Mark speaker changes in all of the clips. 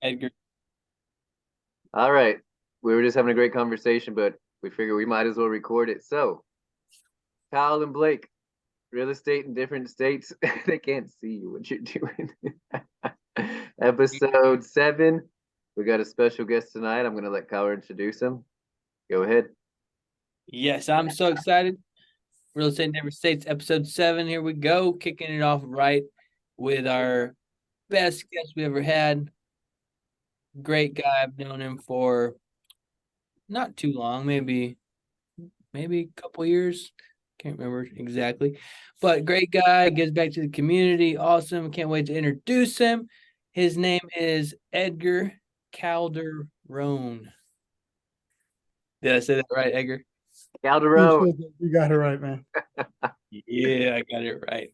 Speaker 1: Edgar.
Speaker 2: All right. We were just having a great conversation, but we figured we might as well record it. So, Kyle and Blake, real estate in different states. They can't see you what you're doing. Episode 7. We got a special guest tonight. I'm going to let Kyle introduce him. Go ahead.
Speaker 1: Yes, I'm so excited. Real Estate in Different States, episode 7. Here we go. Kicking it off right with our best guest we ever had. Great guy. I've known him for not too long, maybe a couple years. Can't remember exactly. But great guy, gives back to the community. Awesome. Can't wait to introduce him. His name is Edgar Calderon. Did I say that right, Edgar?
Speaker 2: Calderon.
Speaker 3: You got it right, man.
Speaker 1: Yeah, I got it right.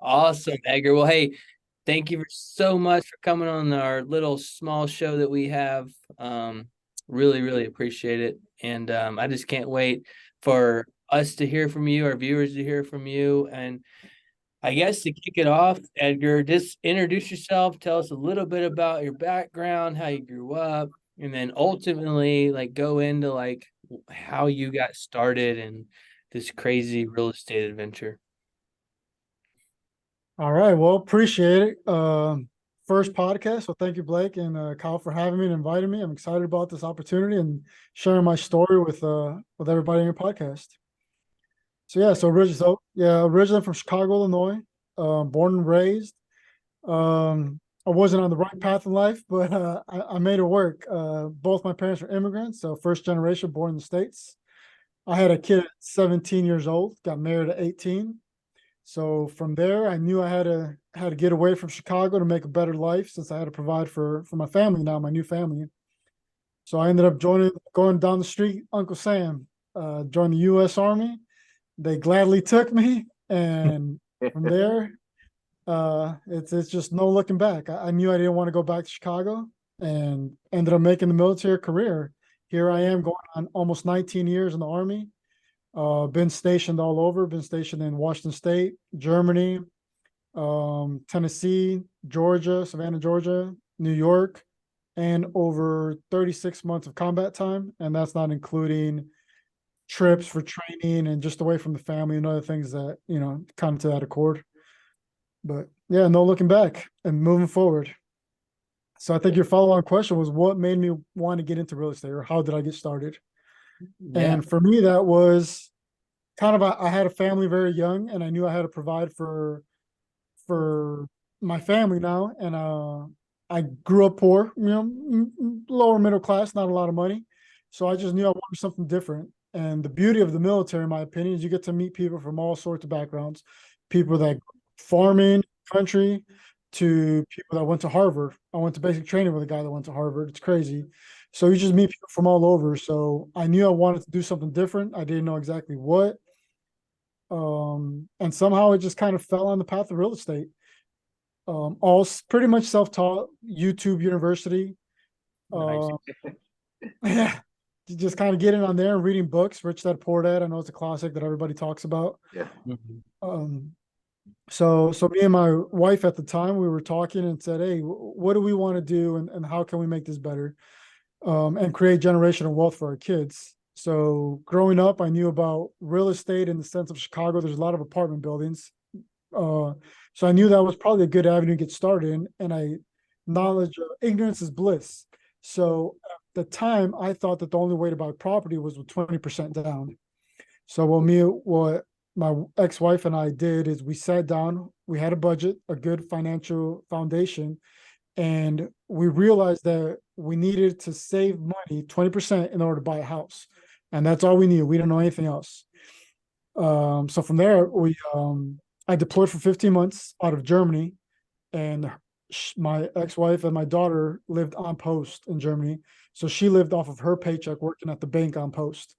Speaker 1: Awesome, Edgar. Well, hey, thank you so much for coming on our little small show that we have. Really, really appreciate it. And I just can't wait for us to hear from you, our viewers to hear from you. And I guess to kick it off, Edgar, just introduce yourself, tell us a little bit about your background, how you grew up, and then ultimately like go into like how you got started in this crazy real estate adventure.
Speaker 3: All right. Well, appreciate it. First podcast. So thank you, Blake and Kyle, for having me and inviting me. I'm excited about this opportunity and sharing my story with everybody in your podcast. Originally from Chicago, Illinois. Born and raised. I wasn't on the right path in life, but I made it work. Both my parents were immigrants, so first generation, born in the States. I had a kid at 17 years old, got married at 18. So from there, I knew I had to get away from Chicago to make a better life, since I had to provide for my family now, my new family. So I ended up going down the street, Uncle Sam, joined the U.S. Army. They gladly took me, and from there, it's just no looking back. I knew I didn't want to go back to Chicago, and ended up making the military career. Here I am, going on almost 19 years in the Army. Been stationed all over. Been stationed in Washington State, Germany, Tennessee, Georgia, Savannah, Georgia, New York, and over 36 months of combat time. And that's not including trips for training and just away from the family and other things that, come to that accord. But yeah, no looking back and moving forward. So I think your follow-on question was, what made me want to get into real estate, or how did I get started?
Speaker 1: Yeah.
Speaker 3: And for me, that was kind of I had a family very young, and I knew I had to provide for my family now. And I grew up poor, lower middle class, not a lot of money. So I just knew I wanted something different. And the beauty of the military, in my opinion, is you get to meet people from all sorts of backgrounds, people that farming country to people that went to Harvard. I went to basic training with a guy that went to Harvard. It's crazy. So you just meet people from all over. So I knew I wanted to do something different. I didn't know exactly what. And somehow it just kind of fell on the path of real estate. All pretty much self-taught, YouTube University.
Speaker 1: Nice.
Speaker 3: Yeah, just kind of getting on there and reading books. Rich Dad Poor Dad. I know it's a classic that everybody talks about.
Speaker 2: Yeah.
Speaker 3: Um, so me and my wife at the time, we were talking and said, hey, what do we want to do, and how can we make this better, and create generational wealth for our kids? So growing up, I knew about real estate in the sense of Chicago. There's a lot of apartment buildings. So I knew that was probably a good avenue to get started in. And ignorance is bliss. So at the time, I thought that the only way to buy property was with 20% down. So what my ex-wife and I did is we sat down, we had a budget, a good financial foundation, and we realized that we needed to save money, 20%, in order to buy a house. And that's all we knew. We didn't know anything else. So from there, I deployed for 15 months out of Germany, and my ex-wife and my daughter lived on post in Germany. So she lived off of her paycheck working at the bank on post.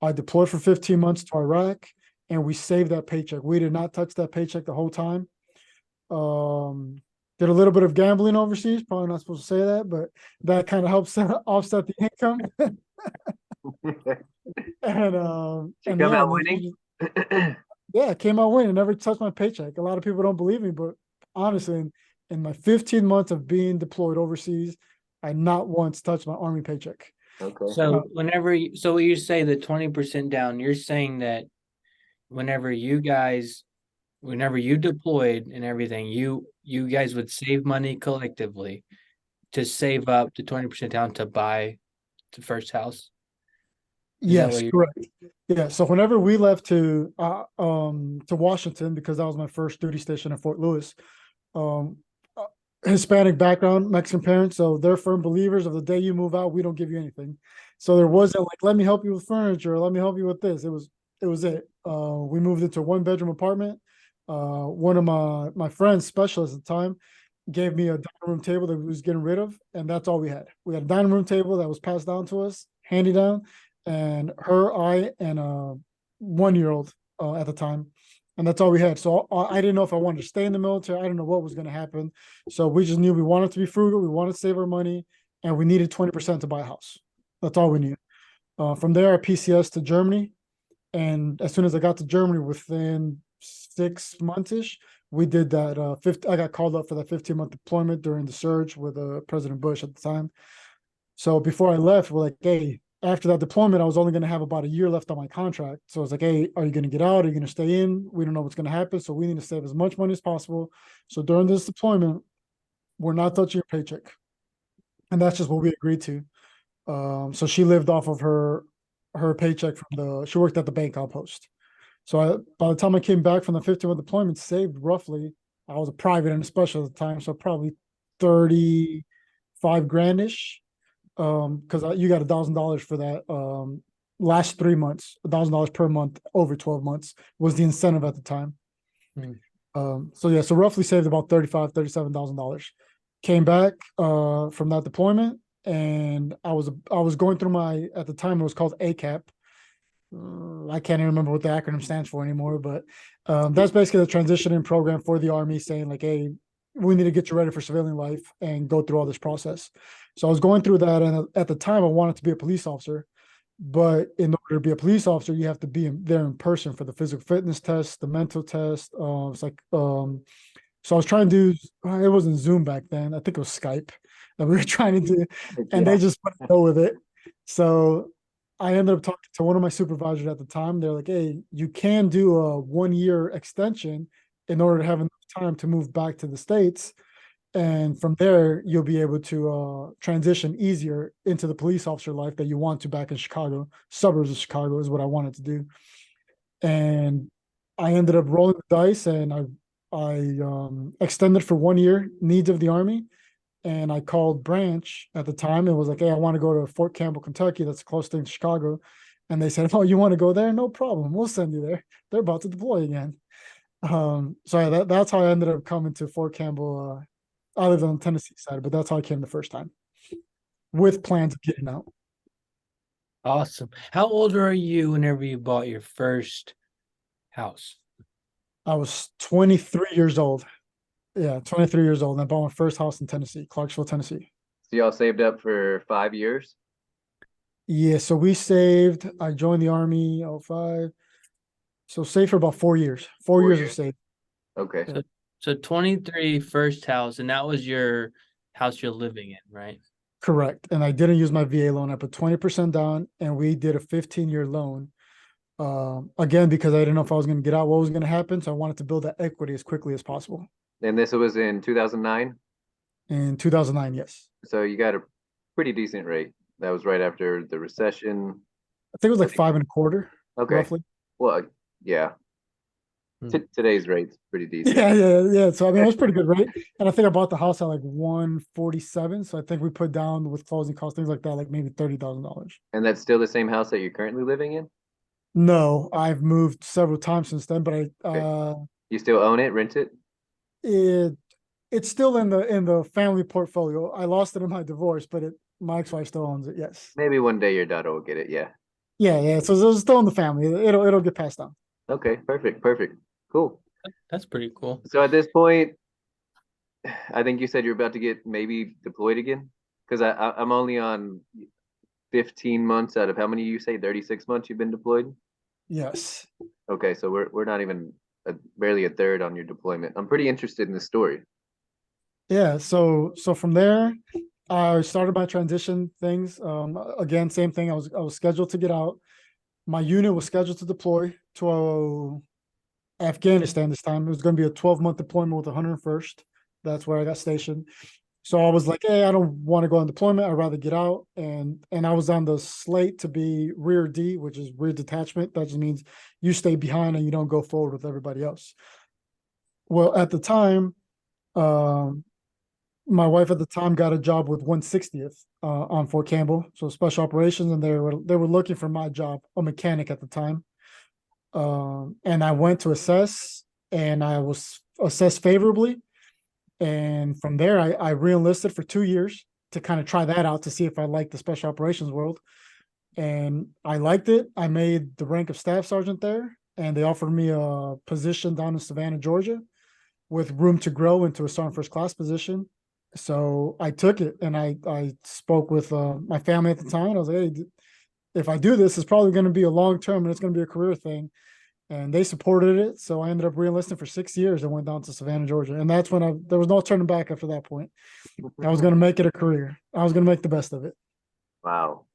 Speaker 3: I deployed for 15 months to Iraq, and we saved that paycheck. We did not touch that paycheck the whole time. Did a little bit of gambling overseas. Probably not supposed to say that, but that kind of helps offset the income.
Speaker 2: She come out winning.
Speaker 3: Yeah, it came out winning. Never touched my paycheck. A lot of people don't believe me, but honestly, in my 15 months of being deployed overseas, I not once touched my Army paycheck.
Speaker 2: Okay.
Speaker 1: So so when you say the 20% down, you're saying that whenever you guys, whenever you deployed and everything, you guys would save money collectively to save up the 20% down to buy the first house. Is that
Speaker 3: Yes,
Speaker 1: what you?
Speaker 3: correct. Yeah. So whenever we left to Washington, because that was my first duty station at Fort Lewis, um, uh, Hispanic background, Mexican parents, so they're firm believers of the day you move out, we don't give you anything. So there wasn't like, let me help you with furniture, let me help you with this. It was it. We moved into a 1 bedroom apartment. One of my friends, specialists at the time, gave me a dining room table that we was getting rid of, and that's all we had. We had a dining room table that was passed down to us, handy down, and I, and a 1 year old at the time, and that's all we had. So I didn't know if I wanted to stay in the military. I didn't know what was going to happen. So we just knew we wanted to be frugal, we wanted to save our money, and we needed 20% to buy a house. That's all we needed. From there, I PCS to Germany, and as soon as I got to Germany, within 6 months ish, we did that. I got called up for that 15-month deployment during the surge with President Bush at the time. So before I left, we're like, hey, after that deployment, I was only going to have about a year left on my contract. So I was like, hey, are you going to get out? Are you going to stay in? We don't know what's going to happen. So we need to save as much money as possible. So during this deployment, we're not touching your paycheck. And that's just what we agreed to. So she lived off of her paycheck she worked at the bank outpost. So by the time I came back from the 15-month deployment, saved roughly, I was a private and a special at the time, so probably 35 grandish. Because you got $1,000 for that. Last 3 months, $1,000 per month over 12 months was the incentive at the time. So yeah, so roughly saved about $37,000. Came back from that deployment, and I was going through at the time it was called ACAP. I can't even remember what the acronym stands for anymore, but that's basically the transitioning program for the Army, saying like, hey, we need to get you ready for civilian life and go through all this process. So I was going through that, and at the time I wanted to be a police officer, but in order to be a police officer, you have to be there in person for the physical fitness test, the mental test. It's like so I was trying to do. It wasn't Zoom back then. I think it was Skype that we were trying to do, and they just wouldn't go with it. So I ended up talking to one of my supervisors at the time. They're like, hey, you can do a 1 year extension in order to have enough time to move back to the States. And from there, you'll be able to transition easier into the police officer life that you want to back in Chicago. Suburbs of Chicago is what I wanted to do. And I ended up rolling the dice, and I extended for 1 year, needs of the Army. And I called Branch at the time and was like, hey, I want to go to Fort Campbell, Kentucky. That's the closest thing to Chicago. And they said, oh, you want to go there? No problem. We'll send you there. They're about to deploy again. So that's how I ended up coming to Fort Campbell. I lived on the Tennessee side, but that's how I came the first time with plans of getting out.
Speaker 1: Awesome. How old are you whenever you bought your first house?
Speaker 3: I was 23 years old. Yeah, 23 years old. And I bought my first house in Tennessee, Clarksville, Tennessee.
Speaker 2: So y'all saved up for 5 years?
Speaker 3: Yeah, so I joined the Army, 05. So saved for about 4 years. 4 years of saved.
Speaker 2: Okay.
Speaker 3: Yeah.
Speaker 1: So 23 first house, and that was your house you're living in, right?
Speaker 3: Correct. And I didn't use my VA loan. I put 20% down, and we did a 15-year loan. Again, because I didn't know if I was going to get out, what was going to happen. So I wanted to build that equity as quickly as possible.
Speaker 2: And this was in 2009?
Speaker 3: In 2009, yes.
Speaker 2: So you got a pretty decent rate. That was right after the recession.
Speaker 3: I think it was like 5.25%.
Speaker 2: Okay.
Speaker 3: Roughly.
Speaker 2: Well, yeah. Today's rate's pretty decent.
Speaker 3: Yeah. So I mean, it was pretty good rate. And I think I bought the house at like 147. So I think we put down with closing costs, things like that, like maybe $30,000.
Speaker 2: And that's still the same house that you're currently living in?
Speaker 3: No, I've moved several times since then, but
Speaker 2: You still own it, rent it?
Speaker 3: it's still in the family portfolio. I lost it in my divorce, but my ex-wife still owns it. Yes.
Speaker 2: Maybe one day your daughter will get it. Yeah.
Speaker 3: Yeah. So it's still in the family. It'll get passed down.
Speaker 2: Okay. Perfect. Cool.
Speaker 1: That's pretty cool.
Speaker 2: So at this point, I think you said you're about to get maybe deployed again, because I'm only on 15 months out of how many you say 36 months you've been deployed?
Speaker 3: Yes.
Speaker 2: Okay, so we're not even barely a third on your deployment. I'm pretty interested in this story.
Speaker 3: Yeah. So from there, I started my transition things. Again, same thing. I was scheduled to get out. My unit was scheduled to deploy to Afghanistan this time. It was going to be a 12-month deployment with 101st. That's where I got stationed. So I was like, hey, I don't want to go on deployment. I'd rather get out. And I was on the slate to be rear D, which is rear detachment. That just means you stay behind and you don't go forward with everybody else. Well, at the time, um, my wife at the time got a job with 160th on Fort Campbell, so special operations, and they were looking for my job, a mechanic at the time. And I went to assess, and I was assessed favorably. And from there, I re-enlisted for 2 years to kind of try that out to see if I liked the special operations world. And I liked it. I made the rank of staff sergeant there, and they offered me a position down in Savannah, Georgia, with room to grow into a sergeant first class position. So I took it, and I spoke with my family at the time. I was like, hey, if I do this, it's probably going to be a long term and it's going to be a career thing. And they supported it. So I ended up re-enlisting for 6 years and went down to Savannah, Georgia. And that's when there was no turning back after that point. I was going to make it a career. I was going to make the best of it.
Speaker 2: Wow.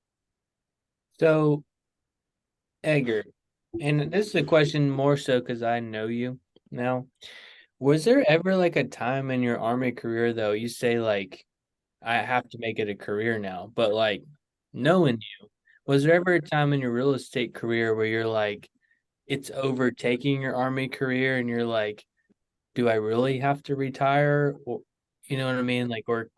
Speaker 1: So, Edgar, and this is a question more so because I know you now. Was there ever like a time in your Army career though, you say like, I have to make it a career now, but like knowing you, was there ever a time in your real estate career where you're like, it's overtaking your Army career and you're like, do I really have to retire? Or, you know what I mean? Like, or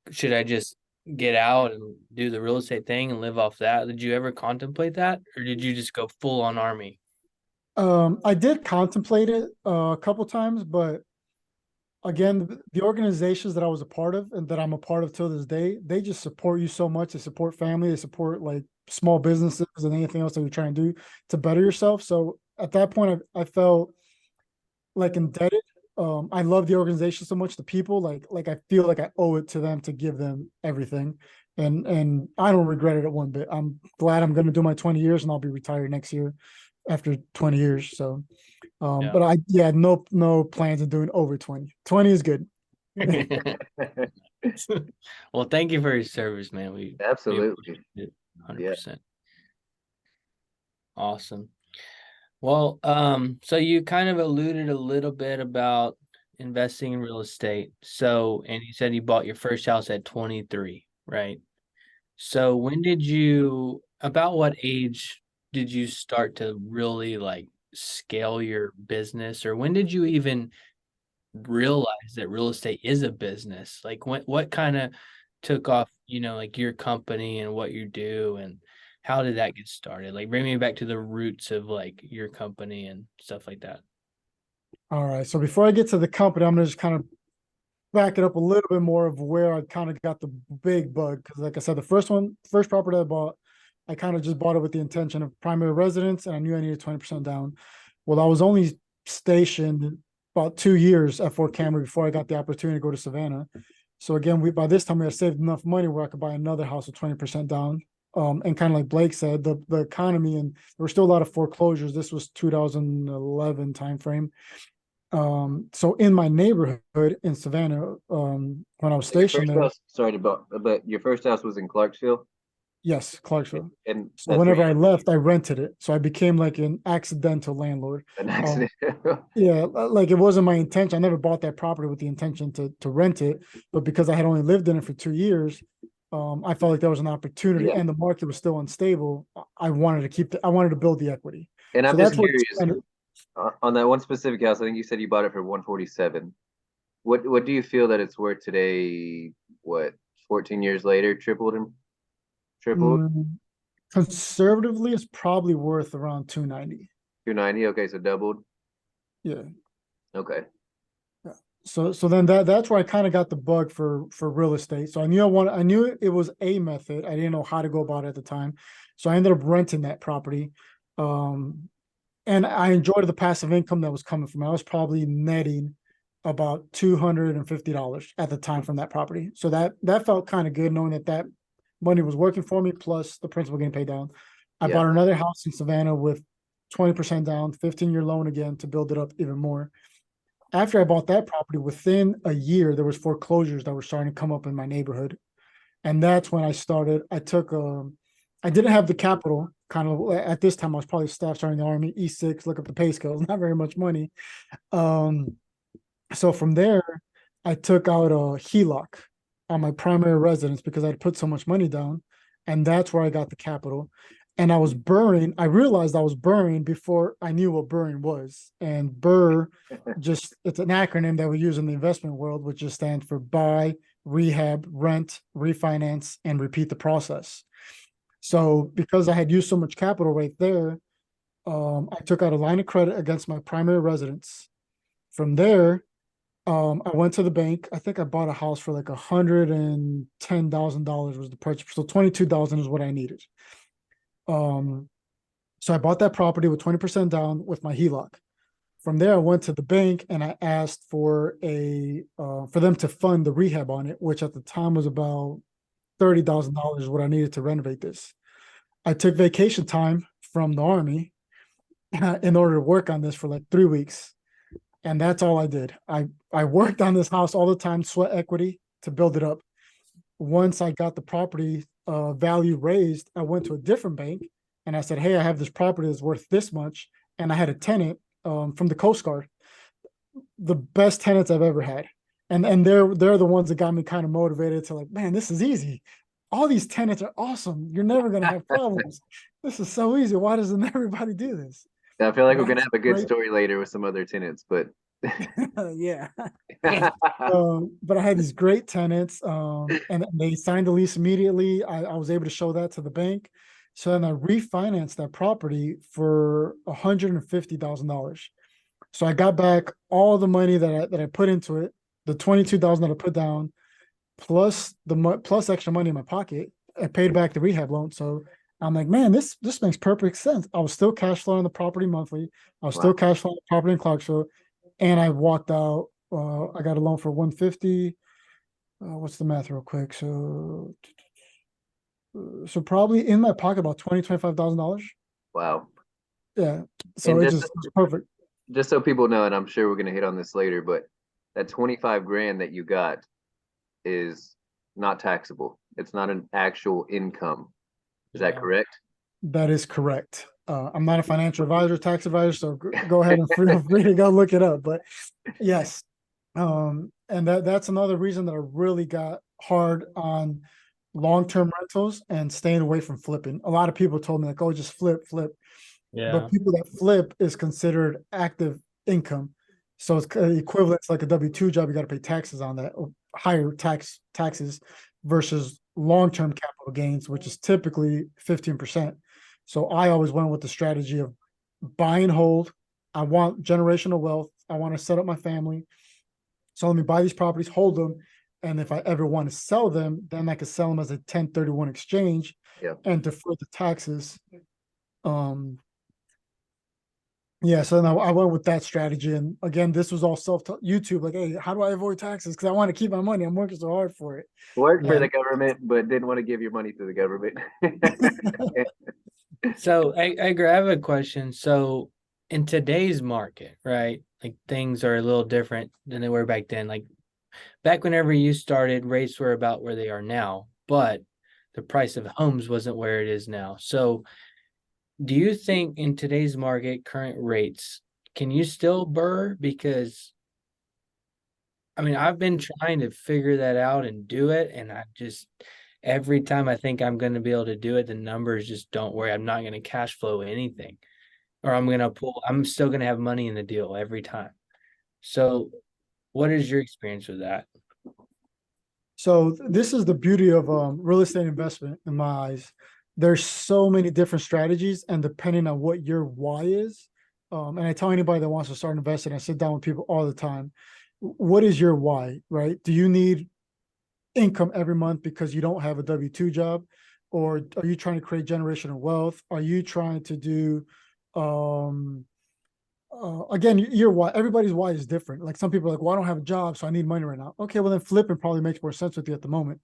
Speaker 1: should I just get out and do the real estate thing and live off that? Did you ever contemplate that? Or did you just go full on Army?
Speaker 3: I did contemplate it a couple times, but again, the organizations that I was a part of and that I'm a part of till this day, they just support you so much. They support family, they support like small businesses and anything else that you're trying to do to better yourself. So at that point, I felt like indebted. I love the organization so much, the people, like I feel like I owe it to them to give them everything. And I don't regret it one bit. I'm glad I'm gonna do my 20 years and I'll be retired next year after 20 years. So
Speaker 1: Yeah.
Speaker 3: but no plans of doing over 20. 20 is good.
Speaker 1: Well, thank you for your service, man. We
Speaker 2: Absolutely.
Speaker 1: appreciate it 100%. Awesome. Well, so you kind of alluded a little bit about investing in real estate. So, and you said you bought your first house at 23, right? So about what age did you start to really like scale your business, or when did you even realize that real estate is a business? Like what kind of took off, like your company and what you do, and how did that get started? Like bring me back to the roots of like your company and stuff like that.
Speaker 3: All right. So before I get to the company, I'm gonna just kind of back it up a little bit more of where I kind of got the big bug. Because like I said, first property I bought, I kind of just bought it with the intention of primary residence, and I knew I needed 20% down. Well, I was only stationed about 2 years at Fort Campbell before I got the opportunity to go to Savannah. So again, by this time we had saved enough money where I could buy another house with 20% down. And kind of like Blake said, the economy, and there were still a lot of foreclosures. This was 2011 timeframe. So in my neighborhood in Savannah, when I was
Speaker 2: Your
Speaker 3: stationed
Speaker 2: first
Speaker 3: there,
Speaker 2: house, sorry to but your first house was in Clarksville,
Speaker 3: yes, Clarksville.
Speaker 2: and
Speaker 3: So
Speaker 2: that's where
Speaker 3: whenever
Speaker 2: you
Speaker 3: I left, I rented it. So I became like an accidental landlord.
Speaker 2: had an accident.
Speaker 3: Yeah, like it wasn't my intention. I never bought that property with the intention to rent it, but because I had only lived in it for 2 years, I felt like there was an opportunity,
Speaker 2: Yeah.
Speaker 3: and the market was still unstable. I wanted to build the equity.
Speaker 2: And
Speaker 3: So
Speaker 2: I'm just
Speaker 3: that's what
Speaker 2: curious, on that one specific house, I think you said you bought it for 147. What do you feel that it's worth today? What, 14 years later, tripled?
Speaker 3: mm, conservatively is probably worth around 290.
Speaker 2: 290. Okay, so doubled.
Speaker 3: Yeah.
Speaker 2: Okay.
Speaker 3: So then that's where I kind of got the bug for real estate. So I knew it was a method. I didn't know how to go about it at the time. So I ended up renting that property. And I enjoyed the passive income that was coming from it. I was probably netting about $250 at the time from that property. So that felt kind of good knowing that money was working for me, plus the principal getting paid down. I
Speaker 2: Yeah.
Speaker 3: bought another house in Savannah with 20% down, 15-year loan again to build it up even more. After I bought that property, within a year, there was foreclosures that were starting to come up in my neighborhood. And that's when I started. I didn't have the capital. Kind of at this time, I was probably staff sergeant in the Army, E6. Look up the pay scales, not very much money. So from there, I took out a HELOC on my primary residence because I'd put so much money down, and that's where I got the capital. And I realized I was borrowing before I knew what borrowing was. And BRRRR, it's an acronym that we use in the investment world, which just stands for buy, rehab, rent, refinance, and repeat the process. So because I had used so much capital right there, I took out a line of credit against my primary residence. From there, I went to the bank. I think I bought a house for like $110,000 was the purchase. So 22,000 is what I needed. So I bought that property with 20% down with my HELOC. From there, I went to the bank and I asked for for them to fund the rehab on it, which at the time was about $30,000 what I needed to renovate this. I took vacation time from the Army in order to work on this for like 3 weeks. And that's all I did. I worked on this house all the time, sweat equity to build it up. Once I got the property value raised, I went to a different bank and I said, hey, I have this property that's worth this much. And I had a tenant from the Coast Guard, the best tenants I've ever had. And they're the ones that got me kind of motivated to like, man, this is easy. All these tenants are awesome. You're never going to have problems. This is so easy. Why doesn't everybody do this?
Speaker 2: I feel like we're gonna
Speaker 3: That's
Speaker 2: have a good
Speaker 3: great.
Speaker 2: story later with some other tenants, but
Speaker 3: Yeah. But I had these great tenants, and they signed the lease immediately. I was able to show that to the bank. So then I refinanced that property for $150,000. So I got back all the money that I put into it, the 22,000 that I put down, plus plus extra money in my pocket. I paid back the rehab loan. So I'm like, man, this makes perfect sense. I was still cash flowing the property monthly. I was still cash flowing the property in Clarksville, and I walked out. I got a loan for 150. What's the math real quick? So probably in my pocket about $25,000.
Speaker 2: wow.
Speaker 3: Yeah. So
Speaker 2: And
Speaker 3: it's perfect.
Speaker 2: just so people know, and I'm sure we're gonna hit on this later, but that 25 grand that you got is not taxable. It's not an actual income. Is that correct?
Speaker 3: That is correct. I'm not a financial advisor, tax advisor, so go ahead and feel free to go look it up. But yes, and that's another reason that I really got hard on long-term rentals and staying away from flipping. A lot of people told me like, oh, just flip.
Speaker 1: Yeah.
Speaker 3: But people that flip is considered active income. So it's equivalent to like a W-2 job. You got to pay taxes on that, or higher taxes versus long-term capital gains, which is typically 15%. So I always went with the strategy of buy and hold. I want generational wealth. I want to set up my family. So let me buy these properties, hold them. And if I ever want to sell them, then I could sell them as a 1031 exchange and defer the taxes. Yeah, so now I went with that strategy. And again, this was all YouTube. Like, hey, how do I avoid taxes? Because I want to keep my money. I'm working so hard for it.
Speaker 2: Work for the government, but didn't want to give your money to the government.
Speaker 1: So, Edgar, I have a question. So, in today's market, right? Like things are a little different than they were back then. Like back whenever you started, rates were about where they are now, but the price of homes wasn't where it is now. So, do you think in today's market, current rates, can you still BRRRR? Because I mean, I've been trying to figure that out and do it, and I just every time I think I'm going to be able to do it, the numbers just don't work. I'm not going to cash flow anything, or I'm still going to have money in the deal every time. So, what is your experience with that?
Speaker 3: So this is the beauty of real estate investment in my eyes. There's so many different strategies, and depending on what your why is, and I tell anybody that wants to start investing, I sit down with people all the time. What is your why, right? Do you need income every month because you don't have a W-2 job? Or are you trying to create generational wealth? Are you trying to do, again, your why, everybody's why is different. Like some people are like, well, I don't have a job, so I need money right now. Okay, well then flipping probably makes more sense with you at the moment.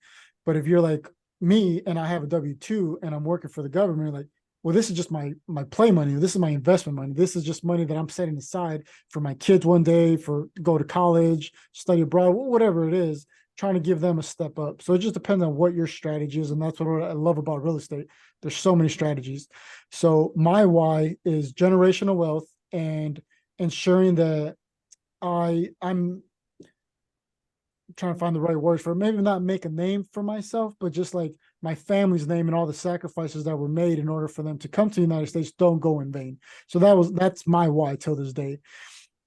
Speaker 3: But if you're like me and I have a W-2 and I'm working for the government, like, well, this is just my play money. This is my investment money. This is just money that I'm setting aside for my kids one day, for go to college, study abroad, whatever it is. trying to give them a step up. So it just depends on what your strategy is. And that's what I love about real estate. There's so many strategies. So my why is generational wealth and ensuring that I'm trying to find the right words for it. Maybe not make a name for myself, but just like my family's name and all the sacrifices that were made in order for them to come to the United States don't go in vain. So that's my why till this day.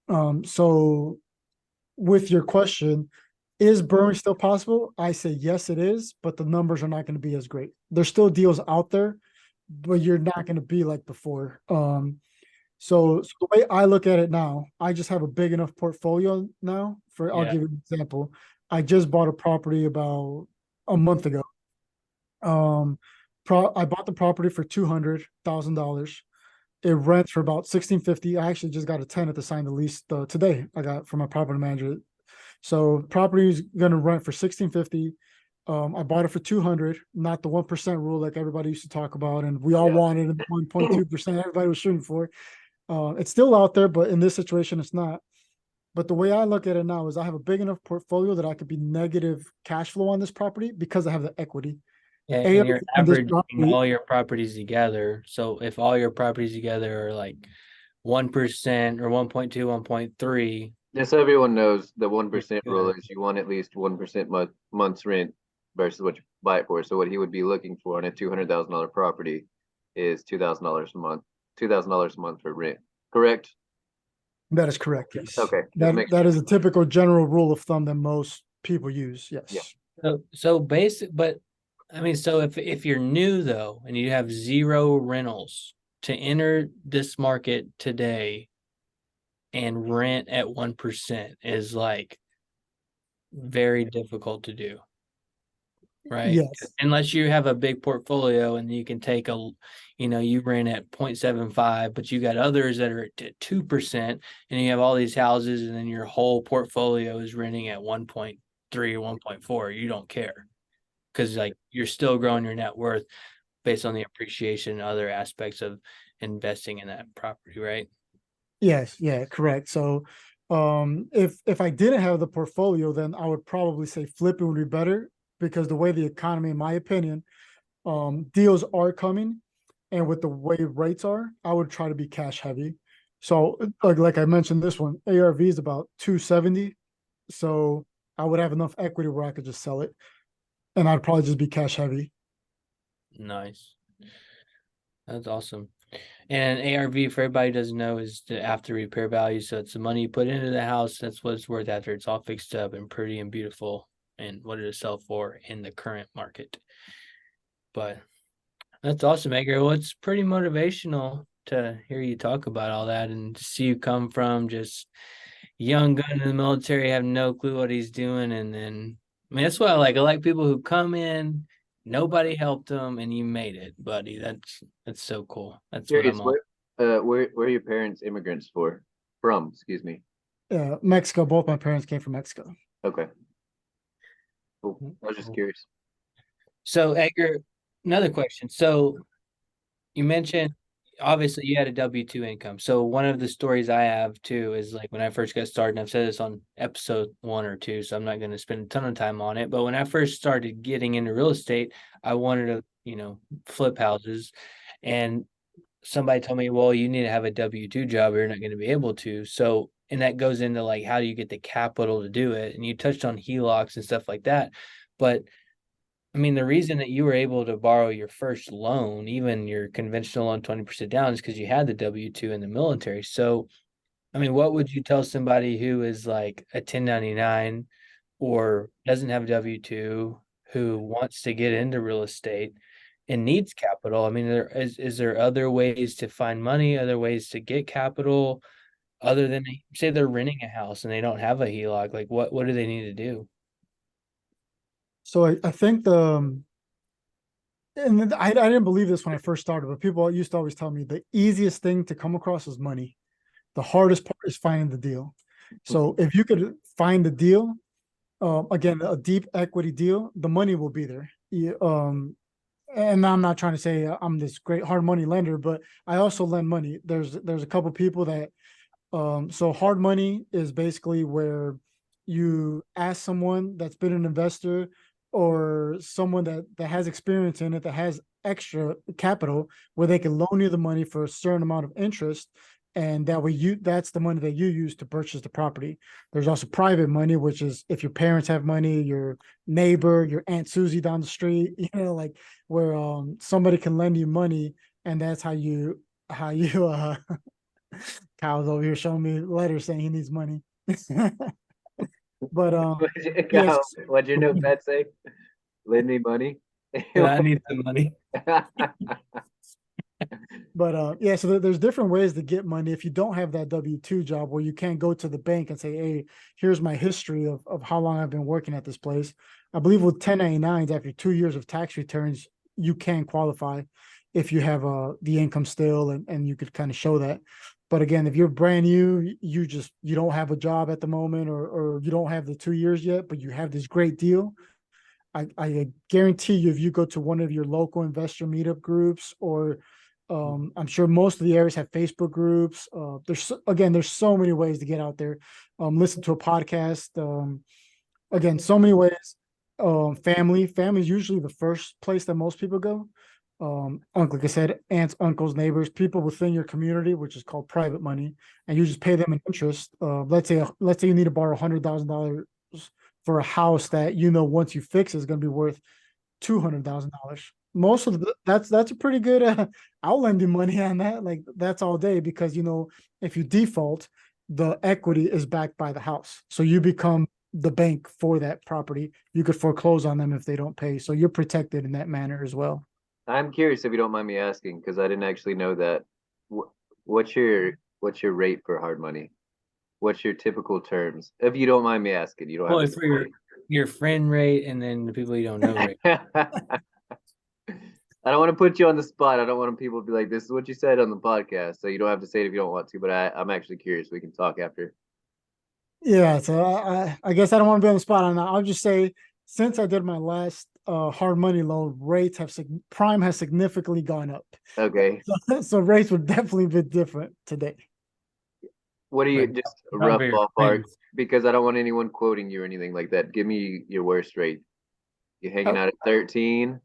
Speaker 3: So with your question, is borrowing still possible? I say yes, it is, but the numbers are not going to be as great. There's still deals out there, but you're not going to be like before. So the way I look at it now, I just have a big enough portfolio now. I'll
Speaker 1: Yeah.
Speaker 3: give you an example. I just bought a property about a month ago. I bought the property for $200,000. It rents for about $1,650. I actually just got a tenant to sign the lease today. I got from my property manager. So property is gonna rent for $1,650. I bought it for 200, not the 1% rule like everybody used to talk about, and we all wanted 1.2%. Everybody was shooting for. It's still out there, but in this situation, it's not. But the way I look at it now is I have a big enough portfolio that I could be negative cash flow on this property because I have the equity.
Speaker 1: Yeah,
Speaker 3: A,
Speaker 1: and you're
Speaker 3: on this
Speaker 1: averaging
Speaker 3: property,
Speaker 1: all your properties together. So if all your properties together are like 1% or 1.2, 1.3,
Speaker 2: Just so everyone knows, the 1% rule is you want at least 1% month's rent versus what you buy it for. So what he would be looking for on a $200,000 property is $2,000 a month, $2,000 a month for rent. Correct?
Speaker 3: that is correct. Yes.
Speaker 2: Okay.
Speaker 3: That is a typical general rule of thumb that most people use. Yes.
Speaker 2: Yeah.
Speaker 1: so basic, but I mean, so if you're new though, and you have zero rentals to enter this market today and rent at 1% is like very difficult to do, right?
Speaker 3: Yes.
Speaker 1: Unless you have a big portfolio and you can take you rent at 0.75, but you got others that are at 2%, and you have all these houses, and then your whole portfolio is renting at 1.3 or 1.4. You don't care because like you're still growing your net worth based on the appreciation and other aspects of investing in that property, right?
Speaker 3: Yes. Yeah. Correct. So, if I didn't have the portfolio, then I would probably say flipping would be better because the way the economy, in my opinion, deals are coming, and with the way rates are, I would try to be cash heavy. So, like I mentioned, this one ARV is about 270, so I would have enough equity where I could just sell it, and I'd probably just be cash heavy.
Speaker 1: Nice. That's awesome. And ARV, for everybody who doesn't know, is the after repair value. So it's the money you put into the house. That's what it's worth after it's all fixed up and pretty and beautiful, and what it'll sell for in the current market. But that's awesome, Edgar. Well, it's pretty motivational to hear you talk about all that and to see you come from just young gun in the military, have no clue what he's doing. And then, I mean, that's what I like. I like people who come in, nobody helped them, and you made it, buddy. That's so cool. That's what
Speaker 2: Curious,
Speaker 1: I'm all.
Speaker 2: where are your parents immigrants from? Excuse me.
Speaker 3: Mexico. Both my parents came from Mexico.
Speaker 2: Okay. Cool. I was just curious.
Speaker 1: So, Edgar, another question. So, you mentioned obviously you had a W-2 income. So, one of the stories I have too is like when I first got started, and I've said this on episode 1 or 2, so I'm not going to spend a ton of time on it. But when I first started getting into real estate, I wanted to, flip houses. And somebody told me, well, you need to have a W-2 job or you're not going to be able to. So, and that goes into like, how do you get the capital to do it? And you touched on HELOCs and stuff like that. But I mean, the reason that you were able to borrow your first loan, even your conventional loan 20% down, is because you had the W-2 in the military. So, I mean, what would you tell somebody who is like a 1099 or doesn't have a W-2 who wants to get into real estate and needs capital? I mean, is there other ways to find money, other ways to get capital, other than say they're renting a house and they don't have a HELOC? Like, what do they need to do?
Speaker 3: So I think and I didn't believe this when I first started, but people used to always tell me the easiest thing to come across is money. The hardest part is finding the deal. So if you could find the deal, again, a deep equity deal, the money will be there. And I'm not trying to say I'm this great hard money lender, but I also lend money. There's a couple people that, so hard money is basically where you ask someone that's been an investor or someone that has experience in it, that has extra capital, where they can loan you the money for a certain amount of interest, and that way that's the money that you use to purchase the property. There's also private money, which is if your parents have money, your neighbor, your Aunt Susie down the street, like where somebody can lend you money, and that's how you Kyle's over here showing me letters saying he needs money. But yes,
Speaker 2: What'd your notepad say? Lend me money.
Speaker 1: Yeah, I need some money.
Speaker 3: but yeah, so there's different ways to get money if you don't have that W-2 job, where you can't go to the bank and say, hey, here's my history of how long I've been working at this place. I believe with 1099s, after 2 years of tax returns, you can qualify if you have the income still, and you could kind of show that. But again, if you're brand new, you don't have a job at the moment, or you don't have the 2 years yet, but you have this great deal, I guarantee you, if you go to one of your local investor meetup groups, or I'm sure most of the areas have Facebook groups. There's so many ways to get out there. Listen to a podcast. Again, so many ways. Family is usually the first place that most people go. Like I said, aunts, uncles, neighbors, people within your community, which is called private money, and you just pay them an interest. Let's say you need to borrow $100,000 for a house that once you fix is going to be worth $200,000. Most of that's a pretty good. I'll lend you money on that. Like, that's all day, because if you default, the equity is backed by the house, so you become the bank for that property. You could foreclose on them if they don't pay, so you're protected in that manner as well.
Speaker 2: I'm curious if you don't mind me asking, because I didn't actually know that. What's your rate for hard money? What's your typical terms? If you don't mind me asking, you don't
Speaker 1: Well,
Speaker 2: have to
Speaker 1: for your friend rate, and then the people you don't know rate.
Speaker 2: I don't want to put you on the spot. I don't want people to be like, this is what you said on the podcast. So you don't have to say it if you don't want to, but I'm actually curious. We can talk after.
Speaker 3: Yeah, so I guess I don't want to be on the spot on that. I'll just say, since I did my last hard money loan, prime has significantly gone up.
Speaker 2: Okay.
Speaker 3: So rates would definitely be different today.
Speaker 2: What are you,
Speaker 1: But
Speaker 2: just a
Speaker 1: not
Speaker 2: rough
Speaker 1: very
Speaker 2: ballpark?
Speaker 1: famous.
Speaker 2: Because I don't want anyone quoting you or anything like that. Give me your worst rate. You hanging out at 13?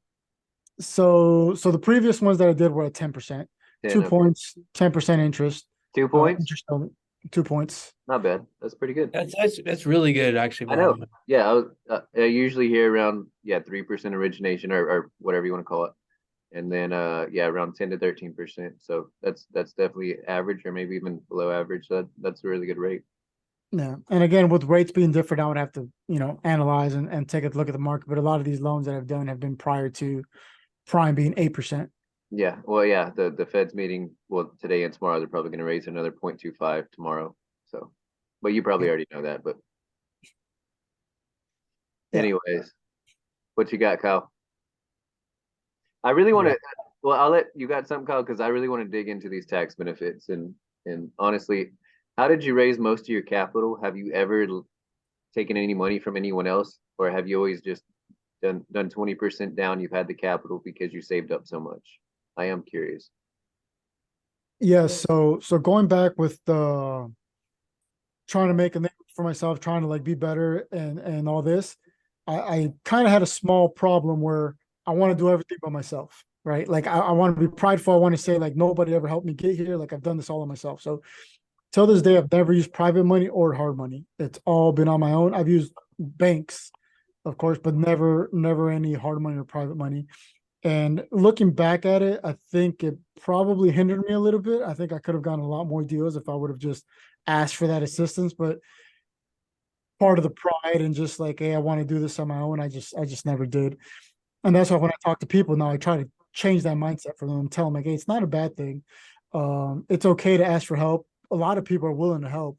Speaker 3: So the previous ones that I did were at 10%,
Speaker 2: 10,
Speaker 3: 2
Speaker 2: okay.
Speaker 3: points, 10% interest,
Speaker 2: 2 points?
Speaker 3: interest only, 2 points.
Speaker 2: Not bad. That's pretty good.
Speaker 1: That's really good, actually.
Speaker 2: I know. Yeah, I usually hear around 3% origination, or whatever you want to call it, and then around 10 to 13%. So that's definitely average, or maybe even below average. That's a really good rate.
Speaker 3: Yeah, and again, with rates being different, I would have to analyze and take a look at the market. But a lot of these loans that I've done have been prior to prime being 8%.
Speaker 2: Yeah, well, yeah, the Fed's meeting, well, today and tomorrow, they're probably going to raise another 0.25 tomorrow. So, but you probably already know that. But
Speaker 3: Yeah.
Speaker 2: anyways, what you got, Kyle? I really want to. Well, I'll let you got something, Kyle, because I really want to dig into these tax benefits, and honestly, how did you raise most of your capital? Have you ever taken any money from anyone else, or have you always just done 20% down? You've had the capital because you saved up so much. I am curious.
Speaker 3: Yeah, so going back with the trying to make a name for myself, trying to like be better and all this, I kind of had a small problem where I want to do everything by myself, right? Like, I want to be prideful. I want to say, like, nobody ever helped me get here. Like, I've done this all on myself. So till this day, I've never used private money or hard money. It's all been on my own. I've used banks, of course, but never any hard money or private money. And looking back at it, I think it probably hindered me a little bit. I think I could have gotten a lot more deals if I would have just asked for that assistance. But part of the pride and just like, hey, I want to do this on my own, I just never did. And that's why when I talk to people now, I try to change that mindset for them and tell them, like, hey, it's not a bad thing. It's okay to ask for help. A lot of people are willing to help.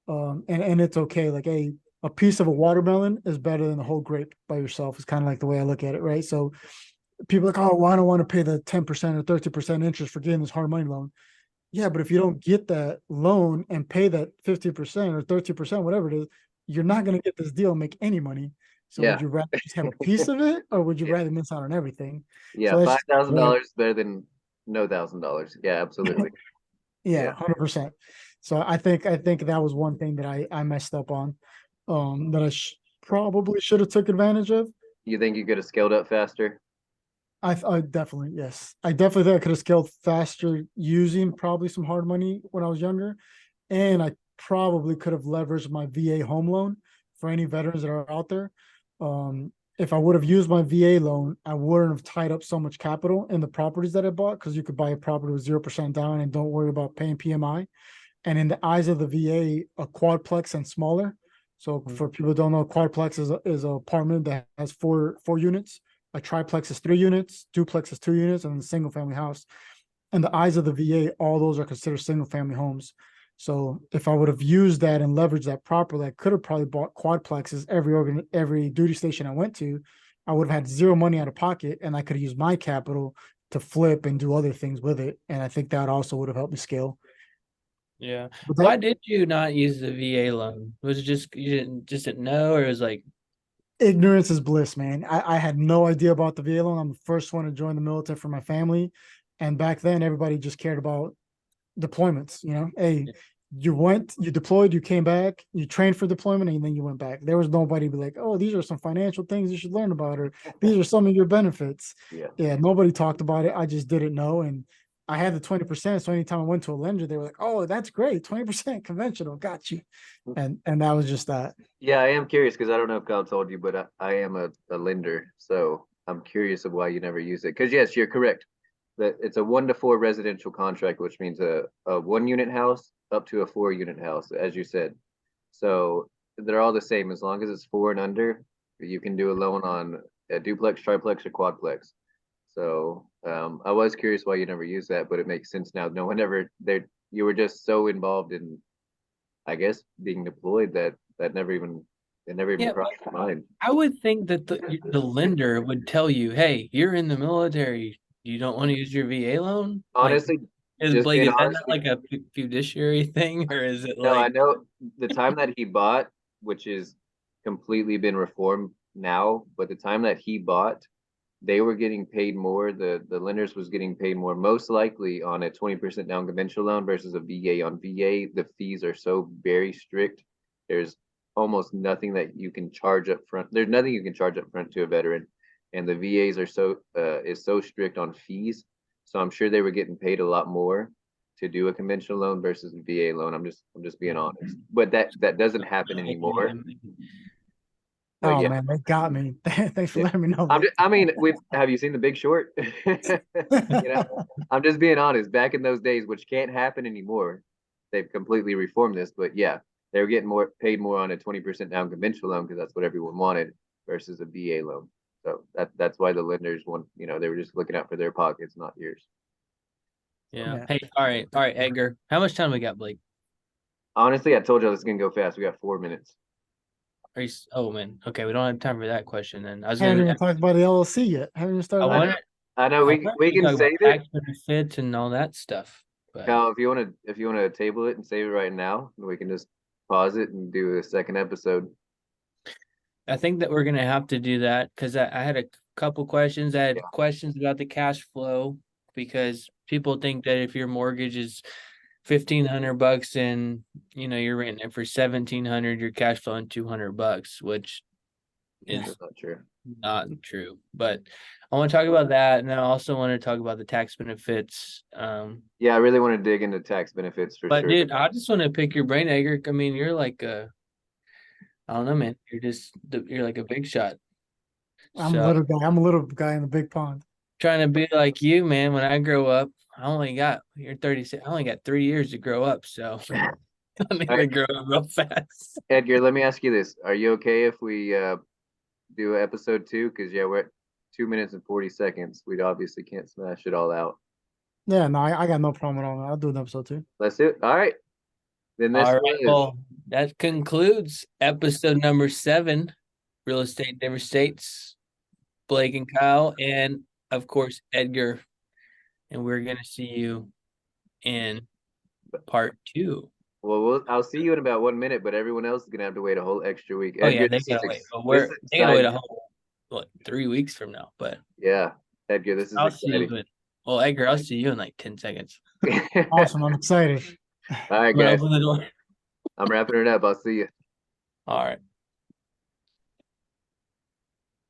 Speaker 3: And it's okay. Like, hey, a piece of a watermelon is better than a whole grape by yourself. It's kind of like the way I look at it, right? So people are like, oh, well, I don't want to pay the 10% or 30% interest for getting this hard money loan. Yeah, but if you don't get that loan and pay that 50% or 30%, whatever it is, you're not going to get this deal and make any money. So
Speaker 2: Yeah.
Speaker 3: would you rather just have a piece of it, or would you rather miss out on everything?
Speaker 2: Yeah,
Speaker 3: So
Speaker 2: $5,000 is better than no $1,000. Yeah, absolutely.
Speaker 3: Yeah, 100%. So I think that was one thing that I messed up on. that probably should have took advantage of.
Speaker 2: You think you could have scaled up faster?
Speaker 3: I definitely, yes. I definitely think I could have scaled faster using probably some hard money when I was younger. And I probably could have leveraged my VA home loan for any veterans that are out there. If I would have used my VA loan, I wouldn't have tied up so much capital in the properties that I bought, because you could buy a property with 0% down and don't worry about paying PMI. And in the eyes of the VA, a quadplex and smaller. So for people who don't know, quadplex is a apartment that has four units. A triplex is 3 units, duplex is 2 units, and a single family house. In the eyes of the VA, all those are considered single family homes. So if I would have used that and leveraged that properly, I could have probably bought quadplexes every duty station I went to. I would have had zero money out of pocket, and I could have used my capital to flip and do other things with it. And I think that also would have helped me scale.
Speaker 1: Yeah.
Speaker 3: But
Speaker 1: Why
Speaker 3: that
Speaker 1: did you not use the VA loan? Was it just you didn't know, or it was like,
Speaker 3: ignorance is bliss, man. I had no idea about the VA loan. I'm the first one to join the military for my family. And back then, everybody just cared about deployments. Hey, you deployed, you came back, you trained for deployment, and then you went back. There was nobody be like, oh, these are some financial things you should learn about, or these are some of your benefits.
Speaker 2: Yeah.
Speaker 3: Nobody talked about it. I just didn't know. And I had the 20%. So anytime I went to a lender, they were like, oh, that's great. 20% conventional. Got you. And that was just that.
Speaker 2: Yeah, I am curious because I don't know if Kyle told you, but I am a lender. So I'm curious of why you never use it. Because yes, you're correct. That it's a 1-to-4 residential contract, which means a 1-unit house up to a 4-unit house, as you said. So they're all the same. As long as it's 4 and under, you can do a loan on a duplex, triplex, or quadplex. So I was curious why you never used that, but it makes sense now. No one ever there. You were just so involved in, I guess, being deployed that never even
Speaker 1: yeah,
Speaker 2: crossed your mind.
Speaker 1: I would think that the lender would tell you, hey, you're in the military. You don't want to use your VA loan? Like,
Speaker 2: Honestly,
Speaker 1: is
Speaker 2: just
Speaker 1: Blake,
Speaker 2: being
Speaker 1: is that
Speaker 2: honest,
Speaker 1: not like a fiduciary thing, or is it
Speaker 2: no, I
Speaker 1: like,
Speaker 2: know the time that he bought, which is completely been reformed now, but the time that he bought, they were getting paid more. The lenders was getting paid more, most likely on a 20% down conventional loan versus a VA. On VA, the fees are so very strict. There's almost nothing that you can charge up front. There's nothing you can charge up front to a veteran, and the VAs are so strict on fees. So I'm sure they were getting paid a lot more to do a conventional loan versus a VA loan. I'm just being honest, but that doesn't happen anymore. But
Speaker 3: Oh
Speaker 2: yeah,
Speaker 3: man, they got me. Thanks for
Speaker 2: yeah.
Speaker 3: letting me know.
Speaker 2: I mean, have you seen The Big Short? I'm just being honest. Back in those days, which can't happen anymore, they've completely reformed this. But yeah, they were getting paid more on a 20% down conventional loan because that's what everyone wanted versus a VA loan. So that's why the lenders want, they were just looking out for their pockets, not yours.
Speaker 1: yeah.
Speaker 3: Yeah.
Speaker 1: Hey, all right, Edgar. How much time we got, Blake?
Speaker 2: Honestly, I told you this is gonna go fast. We got 4 minutes.
Speaker 1: Oh man, okay, we don't have time for that question. Then I was
Speaker 3: Haven't
Speaker 1: gonna,
Speaker 3: even talked about the LLC yet. Haven't even
Speaker 1: I
Speaker 3: started
Speaker 1: want
Speaker 3: that.
Speaker 1: to,
Speaker 2: I know
Speaker 1: I
Speaker 2: we
Speaker 1: want
Speaker 2: we
Speaker 1: to
Speaker 2: can
Speaker 1: talk about
Speaker 2: save it.
Speaker 1: tax benefits and all that stuff. But
Speaker 2: Kyle, if you wanna table it and save it right now, we can just pause it and do a second episode.
Speaker 1: I think that we're gonna have to do that because I had a couple questions. I had questions about the cash flow because people think that if your mortgage is $1,500 and you're renting it for $1,700, your cash flowing $200, which is
Speaker 2: That's not true.
Speaker 1: not true. But I want to talk about that, and then I also want to talk about the tax benefits.
Speaker 2: Yeah, I really want to dig into tax benefits for
Speaker 1: But
Speaker 2: sure.
Speaker 1: dude, I just want to pick your brain, Edgar. I mean, you're like I don't know, man. You're like a big shot.
Speaker 3: I'm a
Speaker 1: So
Speaker 3: little guy. I'm a little guy in the big pond.
Speaker 1: trying to be like you, man. When I grow up, you're 36. I only got 3 years to grow up, so I need
Speaker 2: All
Speaker 1: to
Speaker 2: right,
Speaker 1: grow up real fast.
Speaker 2: Edgar, let me ask you this. Are you okay if we do episode 2? Because yeah, we're at 2 minutes and 40 seconds. We obviously can't smash it all out.
Speaker 3: Yeah, no, I got no problem at all. I'll do an episode 2.
Speaker 2: Let's do it. All right. Then this
Speaker 1: All right.
Speaker 2: was
Speaker 1: Well, that concludes episode number 7, Real Estate in Different States. Blake and Kyle, and of course Edgar. And we're gonna see you in part 2.
Speaker 2: I'll see you in about 1 minute, but everyone else is gonna have to wait a whole extra week.
Speaker 1: Oh yeah,
Speaker 2: Edgar,
Speaker 1: they
Speaker 2: this
Speaker 1: gotta
Speaker 2: is
Speaker 1: wait. But
Speaker 2: this is
Speaker 1: they gotta wait a
Speaker 2: exciting.
Speaker 1: whole 3 weeks from now. But
Speaker 2: Yeah, Edgar, this is
Speaker 1: I'll see
Speaker 2: exciting.
Speaker 1: you Edgar, I'll see you in like 10 seconds.
Speaker 3: Awesome. I'm excited.
Speaker 2: All right,
Speaker 1: I'm gonna
Speaker 2: guys.
Speaker 1: open the door.
Speaker 2: I'm wrapping it up. I'll see you.
Speaker 1: All right.